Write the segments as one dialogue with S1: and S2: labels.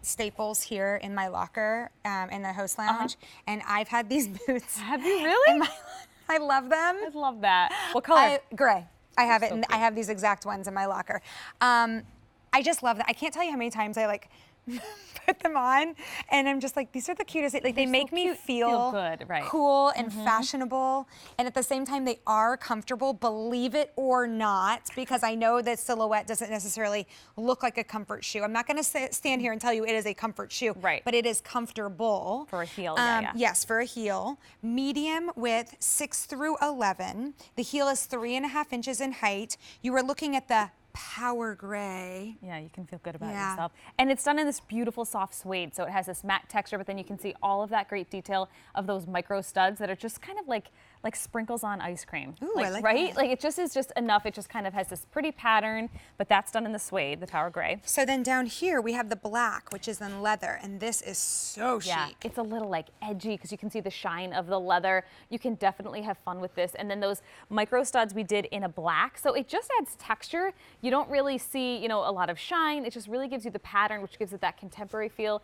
S1: staples here in my locker in the host lounge, and I've had these boots.
S2: Have you really?
S1: I love them.
S2: I love that. What color?
S1: Gray. I have it,
S2: so
S1: and
S2: cute.
S1: I have these exact ones in my locker. I just love that. I can't tell you how many times I like put them on, and I'm just like, these are the cutest. Like they make me feel
S2: good, right?
S1: Cool and fashionable, and at the same time they are comfortable. Believe it or not, because I know that silhouette doesn't necessarily look like a comfort shoe. I'm not going to stand here and tell you it is a comfort shoe,
S2: right?
S1: But it is comfortable
S2: for a heel. Yeah.
S1: Yes, for a heel. Medium width 6 through 11. The heel is 3.5 inches in height. You are looking at the power gray.
S2: Yeah, you can feel good about yourself. And it's done in this beautiful soft suede, so it has this matte texture, but then you can see all of that great detail of those micro studs that are just kind of like sprinkles on ice cream.
S1: Ooh, I like
S2: right?
S1: that.
S2: Like it just is just enough. It just kind of has this pretty pattern, but that's done in the suede, the power gray.
S1: So then down here we have the black, which is in leather, and this is so chic.
S2: It's a little like edgy because you can see the shine of the leather. You can definitely have fun with this. And then those micro studs we did in a black, so it just adds texture. You don't really see, a lot of shine. It just really gives you the pattern, which gives it that contemporary feel.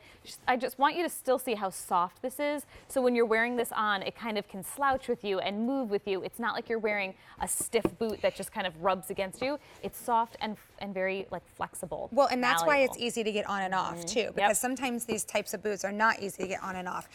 S2: I just want you to still see how soft this is. So when you're wearing this on, it kind of can slouch with you and move with you. It's not like you're wearing a stiff boot that just kind of rubs against you. It's soft and very like flexible.
S1: Well, and that's why it's
S2: malleable.
S1: easy to get on and off too, because sometimes these types of boots are not easy to get on and off.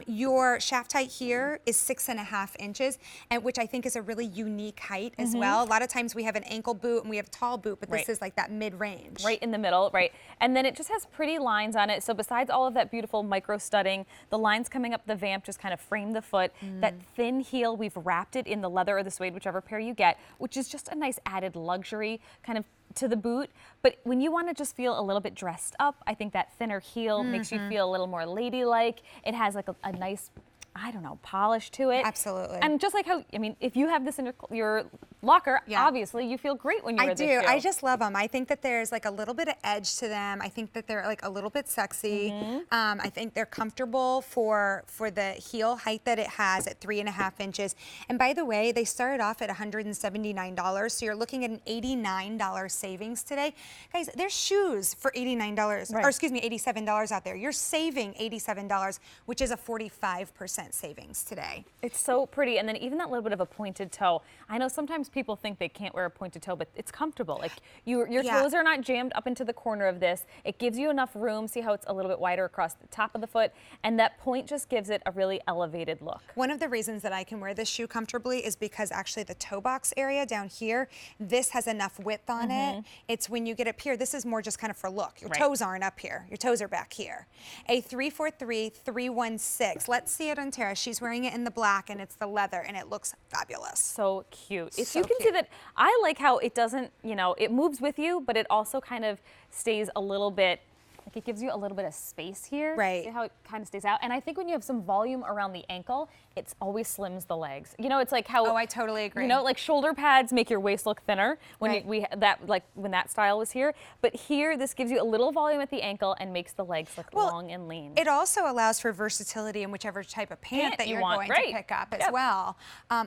S1: Your shaft height here is 6.5 inches, and which I think is a really unique height as well. A lot of times we have an ankle boot and we have a tall boot, but this is like that mid-range.
S2: Right in the middle, right. And then it just has pretty lines on it. So besides all of that beautiful micro studding, the lines coming up the vamp just kind of frame the foot. That thin heel, we've wrapped it in the leather or the suede, whichever pair you get, which is just a nice added luxury kind of to the boot. But when you want to just feel a little bit dressed up, I think that thinner heel makes you feel a little more ladylike. It has like a nice, I don't know, polish to it.
S1: Absolutely.
S2: And just like how, if you have this in your locker, obviously you feel great when you wear this shoe.
S1: I just love them. I think that there's like a little bit of edge to them. I think that they're like a little bit sexy. I think they're comfortable for the heel height that it has at 3.5 inches. And by the way, they started off at $179, so you're looking at an $89 savings today. Guys, there's shoes for $89, or excuse me, $87 out there. You're saving $87, which is a 45% savings today.
S2: It's so pretty, and then even that little bit of a pointed toe. I know sometimes people think they can't wear a pointed toe, but it's comfortable. Like your toes are not jammed up into the corner of this. It gives you enough room. See how it's a little bit wider across the top of the foot, and that point just gives it a really elevated look.
S1: One of the reasons that I can wear this shoe comfortably is because actually the toe box area down here, this has enough width on it. It's when you get up here, this is more just kind of for look. Your toes aren't up here. Your toes are back here. A 343-316. Let's see it on Tara. She's wearing it in the black, and it's the leather, and it looks fabulous.
S2: So cute. If
S1: So
S2: you can
S1: cute.
S2: see that, I like how it doesn't, it moves with you, but it also kind of stays a little bit, like it gives you a little bit of space here.
S1: Right.
S2: See how it kind of stays out? And I think when you have some volume around the ankle, it's always slims the legs. It's like how.
S1: Oh, I totally agree.
S2: Like shoulder pads make your waist look thinner when when that style was here. But here, this gives you a little volume at the ankle and makes the legs look long and lean.
S1: It also allows for versatility in whichever type of pant that you're going to pick up as well.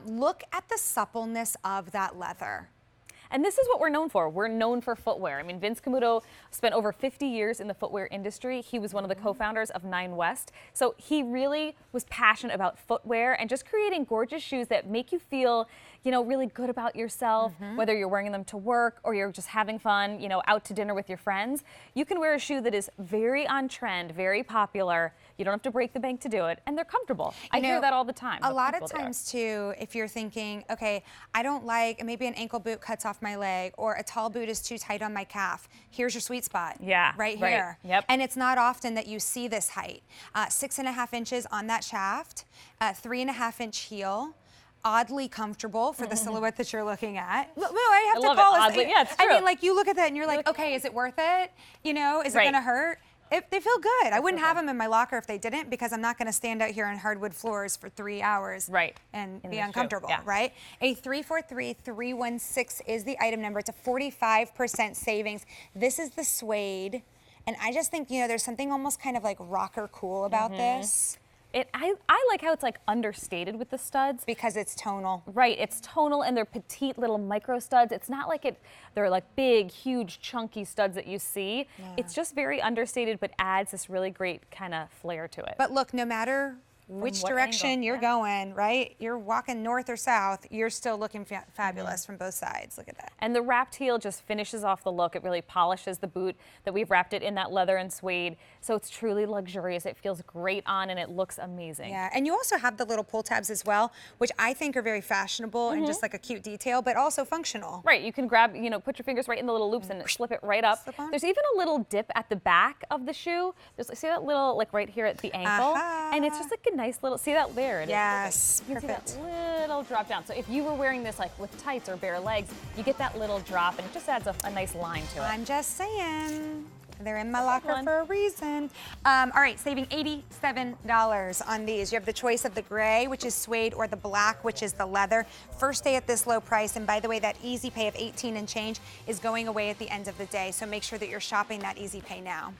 S1: Look at the suppleness of that leather.
S2: And this is what we're known for. We're known for footwear. Vince Camuto spent over 50 years in the footwear industry. He was one of the co-founders of Nine West. So he really was passionate about footwear and just creating gorgeous shoes that make you feel, really good about yourself, whether you're wearing them to work or you're just having fun, out to dinner with your friends. You can wear a shoe that is very on trend, very popular. You don't have to break the bank to do it, and they're comfortable. I hear that all the time.
S1: A lot of times too, if you're thinking, okay, I don't like, maybe an ankle boot cuts off my leg, or a tall boot is too tight on my calf. Here's your sweet spot.
S2: Yeah.
S1: Right here.
S2: Yep.
S1: And it's not often that you see this height. 6.5 inches on that shaft, 3.5-inch heel. Oddly comfortable for the silhouette that you're looking at. No, I have to call it.
S2: Oddly, yeah, it's true.
S1: I mean, like you look at that and you're like, okay, is it worth it? Is it gonna hurt? They feel good. I wouldn't have them in my locker if they didn't, because I'm not going to stand out here on hardwood floors for 3 hours and be uncomfortable, right? A 343-316 is the item number. It's a 45% savings. This is the suede, and I just think, there's something almost kind of like rocker cool about this.
S2: I like how it's like understated with the studs.
S1: Because it's tonal.
S2: Right, it's tonal and they're petite little micro studs. It's not like they're like big, huge, chunky studs that you see.
S1: Yeah.
S2: It's just very understated, but adds this really great kind of flair to it.
S1: But look, no matter which
S2: what
S1: direction
S2: angle,
S1: you're going, right? You're walking north or south, you're still looking fabulous from both sides. Look at that.
S2: And the wrapped heel just finishes off the look. It really polishes the boot that we've wrapped it in that leather and suede. So it's truly luxurious. It feels great on and it looks amazing.
S1: Yeah, and you also have the little pull tabs as well, which I think are very fashionable and just like a cute detail, but also functional.
S2: Right, you can grab, put your fingers right in the little loops and slip it right up.
S1: Slip on.
S2: There's even a little dip at the back of the shoe. See that little, like right here at the ankle? And it's just like a nice little, see that there? It
S1: Yes,
S2: is. You can
S1: perfect.
S2: see that little drop down. So if you were wearing this like with tights or bare legs, you get that little drop and it just adds a nice line to it.
S1: I'm just saying. They're in my locker
S2: one.
S1: for a reason. All right, saving $87 on these. You have the choice of the gray, which is suede, or the black, which is the leather. First day at this low price, and by the way, that easy pay of 18 and change is going away at the end of the day, so make sure that you're shopping that easy pay now.